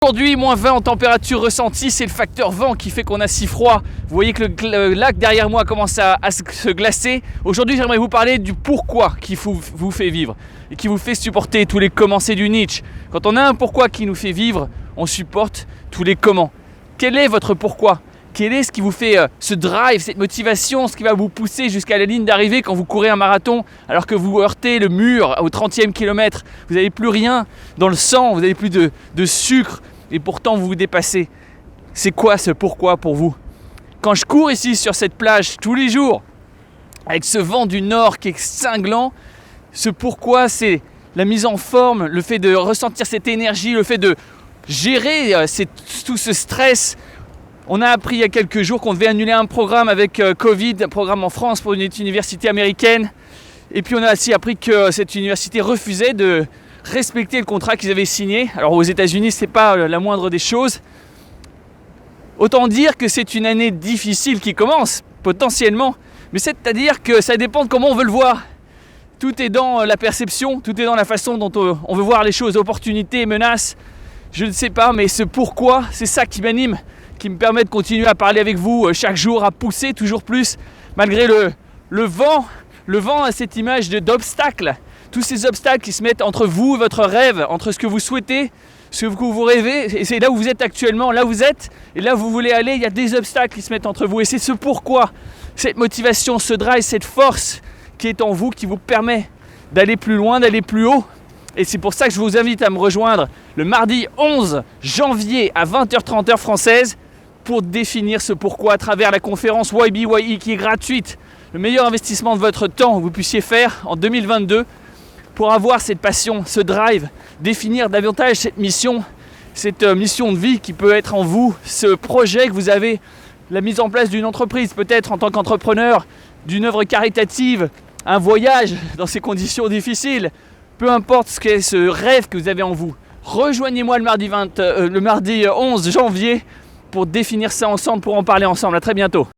Aujourd'hui, moins 20 en température ressentie, c'est le facteur vent qui fait qu'on a si froid. Vous voyez que le lac derrière moi commence à se glacer. Aujourd'hui, j'aimerais vous parler du pourquoi qui vous fait vivre et qui vous fait supporter tous les comment. C'est du Nietzsche. Quand on a un pourquoi qui nous fait vivre, on supporte tous les comment. Quel est votre pourquoi ? Quel est ce qui vous fait ce drive, cette motivation, ce qui va vous pousser jusqu'à la ligne d'arrivée quand vous courez un marathon alors que vous heurtez le mur au 30e kilomètre, vous n'avez plus rien dans le sang, vous n'avez plus de sucre et pourtant vous vous dépassez. C'est quoi ce pourquoi pour vous ? Quand je cours ici sur cette plage tous les jours avec ce vent du nord qui est cinglant, ce pourquoi c'est la mise en forme, le fait de ressentir cette énergie, le fait de gérer tout ce stress. On a appris il y a quelques jours qu'on devait annuler un programme avec Covid, un programme en France pour une université américaine. Et puis on a aussi appris que cette université refusait de respecter le contrat qu'ils avaient signé. Alors aux États-Unis, c'est pas la moindre des choses. Autant dire que c'est une année difficile qui commence, potentiellement. Mais c'est-à-dire que ça dépend de comment on veut le voir. Tout est dans la perception, tout est dans la façon dont on veut voir les choses, opportunités, menaces. Je ne sais pas, mais ce pourquoi, c'est ça qui m'anime, qui me permet de continuer à parler avec vous chaque jour, à pousser toujours plus, malgré le vent. Le vent a cette image d'obstacles, tous ces obstacles qui se mettent entre vous et votre rêve, entre ce que vous souhaitez, ce que vous rêvez, et c'est là où vous êtes actuellement, là où vous êtes, et là où vous voulez aller, il y a des obstacles qui se mettent entre vous, et c'est ce pourquoi, cette motivation, ce drive, cette force qui est en vous, qui vous permet d'aller plus loin, d'aller plus haut. Et c'est pour ça que je vous invite à me rejoindre le mardi 11 janvier à 20h30 heure française pour définir ce pourquoi à travers la conférence YBYE qui est gratuite, le meilleur investissement de votre temps que vous puissiez faire en 2022 pour avoir cette passion, ce drive, définir davantage cette mission de vie qui peut être en vous, ce projet que vous avez, la mise en place d'une entreprise peut-être en tant qu'entrepreneur, d'une œuvre caritative, un voyage dans ces conditions difficiles, peu importe ce qu'est ce rêve que vous avez en vous. Rejoignez-moi le mardi 11 janvier pour définir ça ensemble, pour en parler ensemble. À très bientôt.